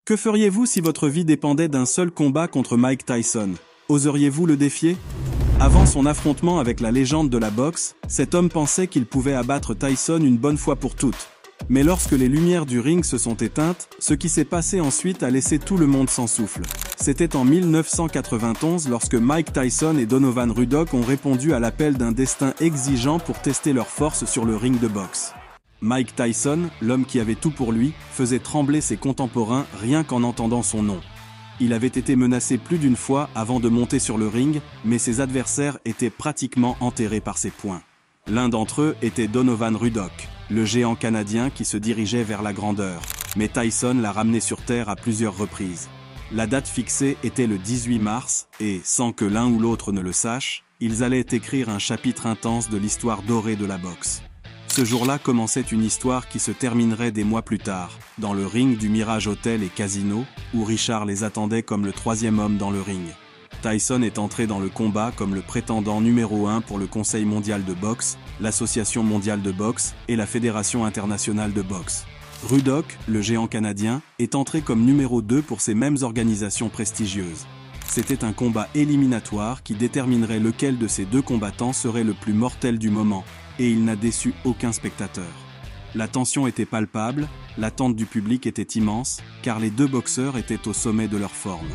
Que feriez-vous si votre vie dépendait d'un seul combat contre Mike Tyson? Oseriez-vous le défier? Avant son affrontement avec la légende de la boxe, cet homme pensait qu'il pouvait abattre Tyson une bonne fois pour toutes. Mais lorsque les lumières du ring se sont éteintes, ce qui s'est passé ensuite a laissé tout le monde sans souffle. C'était en 1991 lorsque Mike Tyson et Donovan Ruddock ont répondu à l'appel d'un destin exigeant pour tester leur force sur le ring de boxe. Mike Tyson, l'homme qui avait tout pour lui, faisait trembler ses contemporains rien qu'en entendant son nom. Il avait été menacé plus d'une fois avant de monter sur le ring, mais ses adversaires étaient pratiquement enterrés par ses poings. L'un d'entre eux était Donovan Ruddock, le géant canadien qui se dirigeait vers la grandeur. Mais Tyson l'a ramené sur terre à plusieurs reprises. La date fixée était le 18 mars, et, sans que l'un ou l'autre ne le sache, ils allaient écrire un chapitre intense de l'histoire dorée de la boxe. Ce jour-là commençait une histoire qui se terminerait des mois plus tard, dans le ring du Mirage Hotel et Casino, où Richard les attendait comme le troisième homme dans le ring. Tyson est entré dans le combat comme le prétendant numéro 1 pour le Conseil mondial de boxe, l'Association mondiale de boxe et la Fédération internationale de boxe. Ruddock, le géant canadien, est entré comme numéro 2 pour ces mêmes organisations prestigieuses. C'était un combat éliminatoire qui déterminerait lequel de ces deux combattants serait le plus mortel du moment, et il n'a déçu aucun spectateur. La tension était palpable, l'attente du public était immense, car les deux boxeurs étaient au sommet de leur forme.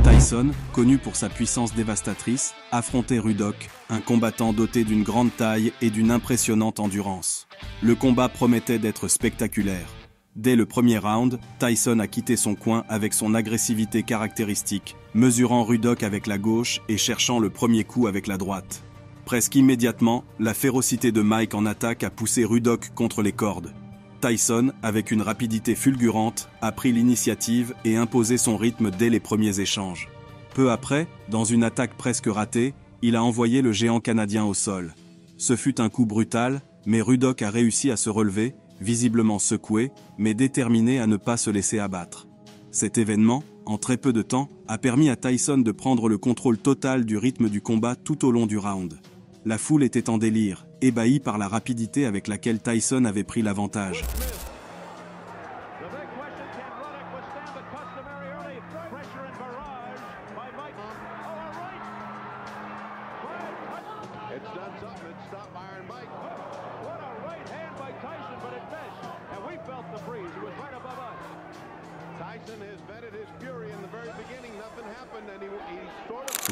Tyson, connu pour sa puissance dévastatrice, affrontait Ruddock, un combattant doté d'une grande taille et d'une impressionnante endurance. Le combat promettait d'être spectaculaire. Dès le premier round, Tyson a quitté son coin avec son agressivité caractéristique, mesurant Ruddock avec la gauche et cherchant le premier coup avec la droite. Presque immédiatement, la férocité de Mike en attaque a poussé Ruddock contre les cordes. Tyson, avec une rapidité fulgurante, a pris l'initiative et imposé son rythme dès les premiers échanges. Peu après, dans une attaque presque ratée, il a envoyé le géant canadien au sol. Ce fut un coup brutal, mais Ruddock a réussi à se relever, visiblement secoué, mais déterminé à ne pas se laisser abattre. Cet événement, en très peu de temps, a permis à Tyson de prendre le contrôle total du rythme du combat tout au long du round. La foule était en délire, ébahie par la rapidité avec laquelle Tyson avait pris l'avantage.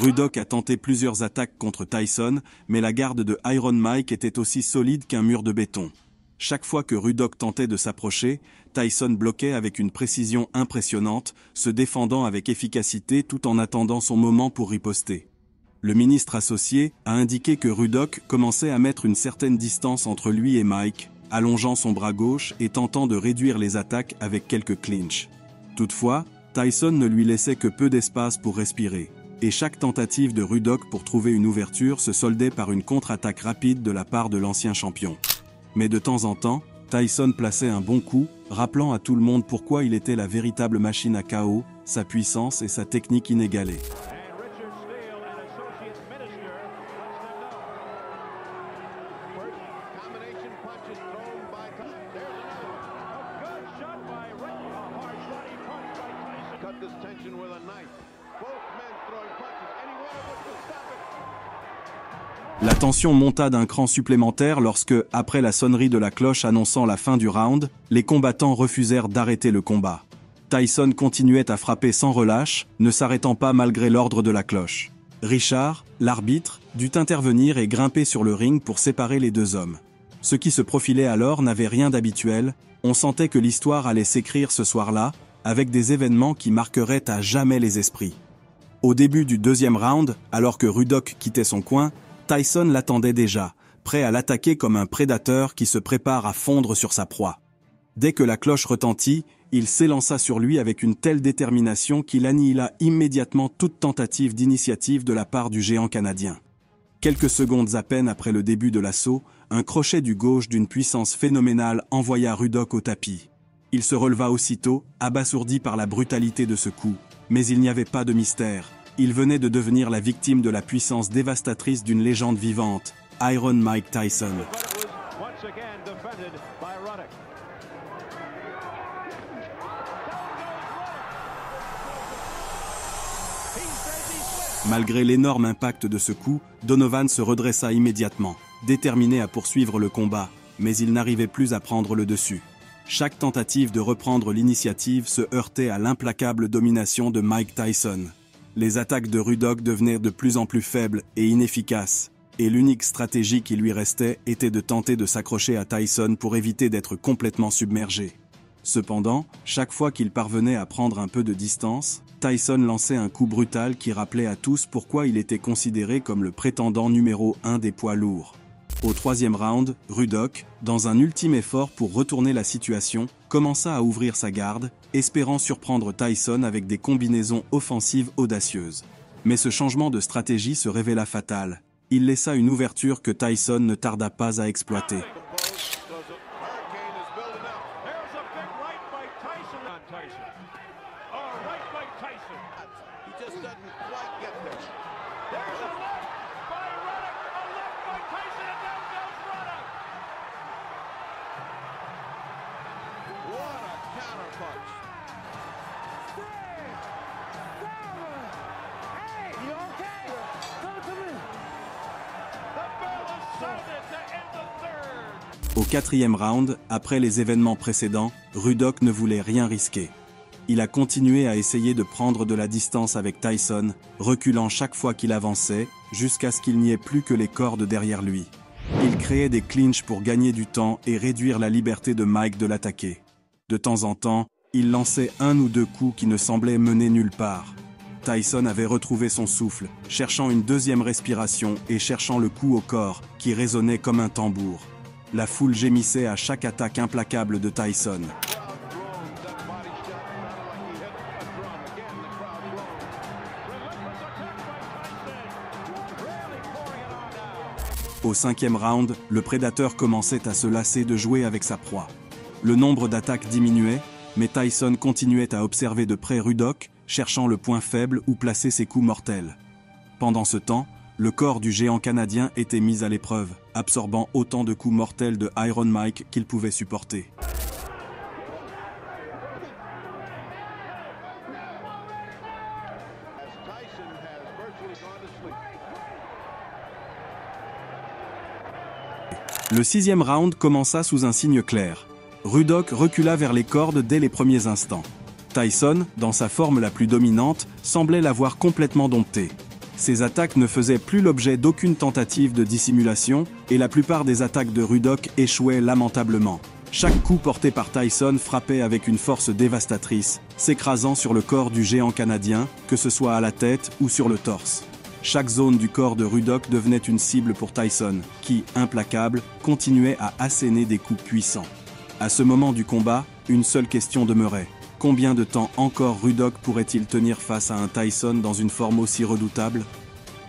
Ruddock a tenté plusieurs attaques contre Tyson, mais la garde de Iron Mike était aussi solide qu'un mur de béton. Chaque fois que Ruddock tentait de s'approcher, Tyson bloquait avec une précision impressionnante, se défendant avec efficacité tout en attendant son moment pour riposter. Le ministre associé a indiqué que Ruddock commençait à mettre une certaine distance entre lui et Mike, allongeant son bras gauche et tentant de réduire les attaques avec quelques clinches. Toutefois, Tyson ne lui laissait que peu d'espace pour respirer, et chaque tentative de Ruddock pour trouver une ouverture se soldait par une contre-attaque rapide de la part de l'ancien champion. Mais de temps en temps, Tyson plaçait un bon coup, rappelant à tout le monde pourquoi il était la véritable machine à KO, sa puissance et sa technique inégalée. La tension monta d'un cran supplémentaire lorsque, après la sonnerie de la cloche annonçant la fin du round, les combattants refusèrent d'arrêter le combat. Tyson continuait à frapper sans relâche, ne s'arrêtant pas malgré l'ordre de la cloche. Richard, l'arbitre, dut intervenir et grimper sur le ring pour séparer les deux hommes. Ce qui se profilait alors n'avait rien d'habituel, on sentait que l'histoire allait s'écrire ce soir-là, avec des événements qui marqueraient à jamais les esprits. Au début du deuxième round, alors que Ruddock quittait son coin, Tyson l'attendait déjà, prêt à l'attaquer comme un prédateur qui se prépare à fondre sur sa proie. Dès que la cloche retentit, il s'élança sur lui avec une telle détermination qu'il annihila immédiatement toute tentative d'initiative de la part du géant canadien. Quelques secondes à peine après le début de l'assaut, un crochet du gauche d'une puissance phénoménale envoya Ruddock au tapis. Il se releva aussitôt, abasourdi par la brutalité de ce coup. Mais il n'y avait pas de mystère. Il venait de devenir la victime de la puissance dévastatrice d'une légende vivante, Iron Mike Tyson. Malgré l'énorme impact de ce coup, Donovan se redressa immédiatement, déterminé à poursuivre le combat, mais il n'arrivait plus à prendre le dessus. Chaque tentative de reprendre l'initiative se heurtait à l'implacable domination de Mike Tyson. Les attaques de Ruddock devenaient de plus en plus faibles et inefficaces, et l'unique stratégie qui lui restait était de tenter de s'accrocher à Tyson pour éviter d'être complètement submergé. Cependant, chaque fois qu'il parvenait à prendre un peu de distance, Tyson lançait un coup brutal qui rappelait à tous pourquoi il était considéré comme le prétendant numéro 1 des poids lourds. Au troisième round, Ruddock, dans un ultime effort pour retourner la situation, commença à ouvrir sa garde, espérant surprendre Tyson avec des combinaisons offensives audacieuses. Mais ce changement de stratégie se révéla fatal. Il laissa une ouverture que Tyson ne tarda pas à exploiter. Au quatrième round, après les événements précédents, Ruddock ne voulait rien risquer. Il a continué à essayer de prendre de la distance avec Tyson, reculant chaque fois qu'il avançait, jusqu'à ce qu'il n'y ait plus que les cordes derrière lui. Il créait des clinches pour gagner du temps et réduire la liberté de Mike de l'attaquer. De temps en temps, il lançait un ou deux coups qui ne semblaient mener nulle part. Tyson avait retrouvé son souffle, cherchant une deuxième respiration et cherchant le coup au corps, qui résonnait comme un tambour. La foule gémissait à chaque attaque implacable de Tyson. Au cinquième round, le prédateur commençait à se lasser de jouer avec sa proie. Le nombre d'attaques diminuait, mais Tyson continuait à observer de près Ruddock, cherchant le point faible où placer ses coups mortels. Pendant ce temps, le corps du géant canadien était mis à l'épreuve, absorbant autant de coups mortels de Iron Mike qu'il pouvait supporter. Le sixième round commença sous un signe clair. Ruddock recula vers les cordes dès les premiers instants. Tyson, dans sa forme la plus dominante, semblait l'avoir complètement dompté. Ses attaques ne faisaient plus l'objet d'aucune tentative de dissimulation, et la plupart des attaques de Ruddock échouaient lamentablement. Chaque coup porté par Tyson frappait avec une force dévastatrice, s'écrasant sur le corps du géant canadien, que ce soit à la tête ou sur le torse. Chaque zone du corps de Ruddock devenait une cible pour Tyson, qui, implacable, continuait à asséner des coups puissants. À ce moment du combat, une seule question demeurait. Combien de temps encore Ruddock pourrait-il tenir face à un Tyson dans une forme aussi redoutable?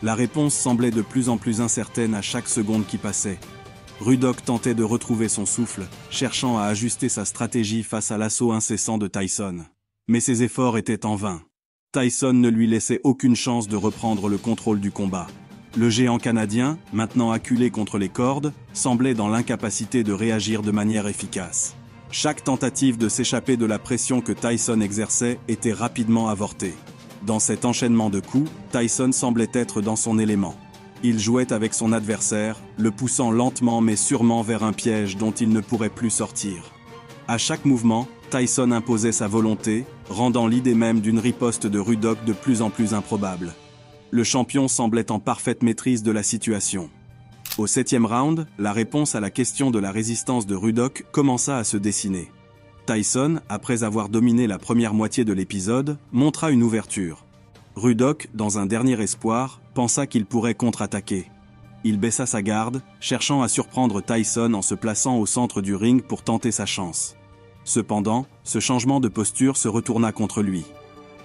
La réponse semblait de plus en plus incertaine à chaque seconde qui passait. Ruddock tentait de retrouver son souffle, cherchant à ajuster sa stratégie face à l'assaut incessant de Tyson. Mais ses efforts étaient en vain. Tyson ne lui laissait aucune chance de reprendre le contrôle du combat. Le géant canadien, maintenant acculé contre les cordes, semblait dans l'incapacité de réagir de manière efficace. Chaque tentative de s'échapper de la pression que Tyson exerçait était rapidement avortée. Dans cet enchaînement de coups, Tyson semblait être dans son élément. Il jouait avec son adversaire, le poussant lentement mais sûrement vers un piège dont il ne pourrait plus sortir. À chaque mouvement, Tyson imposait sa volonté, rendant l'idée même d'une riposte de Ruddock de plus en plus improbable. Le champion semblait en parfaite maîtrise de la situation. Au septième round, la réponse à la question de la résistance de Ruddock commença à se dessiner. Tyson, après avoir dominé la première moitié de l'épisode, montra une ouverture. Ruddock, dans un dernier espoir, pensa qu'il pourrait contre-attaquer. Il baissa sa garde, cherchant à surprendre Tyson en se plaçant au centre du ring pour tenter sa chance. Cependant, ce changement de posture se retourna contre lui.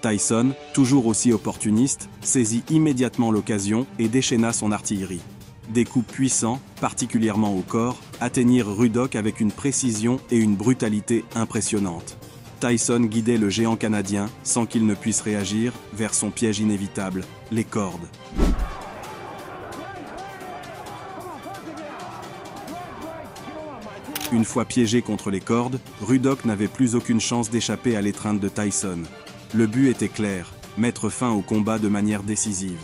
Tyson, toujours aussi opportuniste, saisit immédiatement l'occasion et déchaîna son artillerie. Des coups puissants, particulièrement au corps, atteignirent Ruddock avec une précision et une brutalité impressionnantes. Tyson guidait le géant canadien, sans qu'il ne puisse réagir, vers son piège inévitable, les cordes. Une fois piégé contre les cordes, Ruddock n'avait plus aucune chance d'échapper à l'étreinte de Tyson. Le but était clair, mettre fin au combat de manière décisive.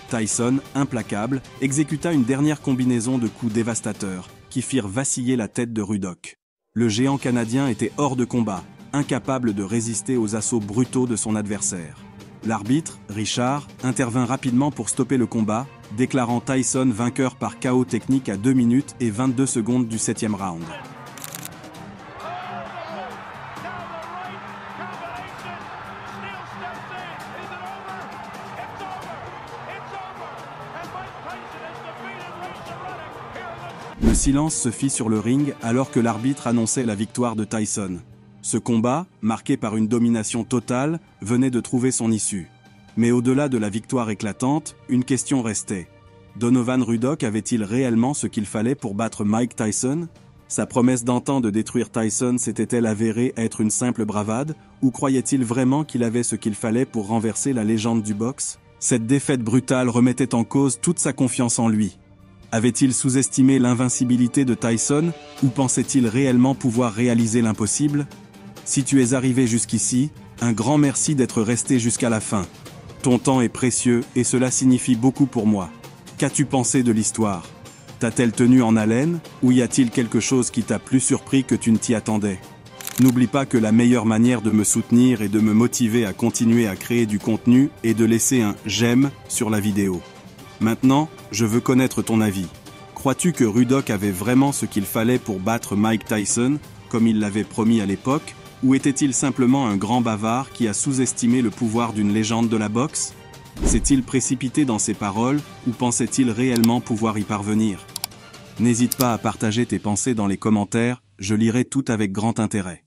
Tyson, implacable, exécuta une dernière combinaison de coups dévastateurs, qui firent vaciller la tête de Ruddock. Le géant canadien était hors de combat, incapable de résister aux assauts brutaux de son adversaire. L'arbitre, Richard, intervint rapidement pour stopper le combat, déclarant Tyson vainqueur par KO technique à 2 minutes et 22 secondes du 7e round. Le silence se fit sur le ring alors que l'arbitre annonçait la victoire de Tyson. Ce combat, marqué par une domination totale, venait de trouver son issue. Mais au-delà de la victoire éclatante, une question restait. Donovan Ruddock avait-il réellement ce qu'il fallait pour battre Mike Tyson? Sa promesse d'antan de détruire Tyson s'était-elle avérée être une simple bravade, ou croyait-il vraiment qu'il avait ce qu'il fallait pour renverser la légende du boxe? Cette défaite brutale remettait en cause toute sa confiance en lui. Avait-il sous-estimé l'invincibilité de Tyson, ou pensait-il réellement pouvoir réaliser l'impossible? Si tu es arrivé jusqu'ici, un grand merci d'être resté jusqu'à la fin. Ton temps est précieux et cela signifie beaucoup pour moi. Qu'as-tu pensé de l'histoire? T'a-t-elle tenu en haleine, ou y a-t-il quelque chose qui t'a plus surpris que tu ne t'y attendais? N'oublie pas que la meilleure manière de me soutenir et de me motiver à continuer à créer du contenu est de laisser un « j'aime » sur la vidéo. Maintenant, je veux connaître ton avis. Crois-tu que Ruddock avait vraiment ce qu'il fallait pour battre Mike Tyson, comme il l'avait promis à l'époque, ou était-il simplement un grand bavard qui a sous-estimé le pouvoir d'une légende de la boxe? S'est-il précipité dans ses paroles, ou pensait-il réellement pouvoir y parvenir? N'hésite pas à partager tes pensées dans les commentaires, je lirai tout avec grand intérêt.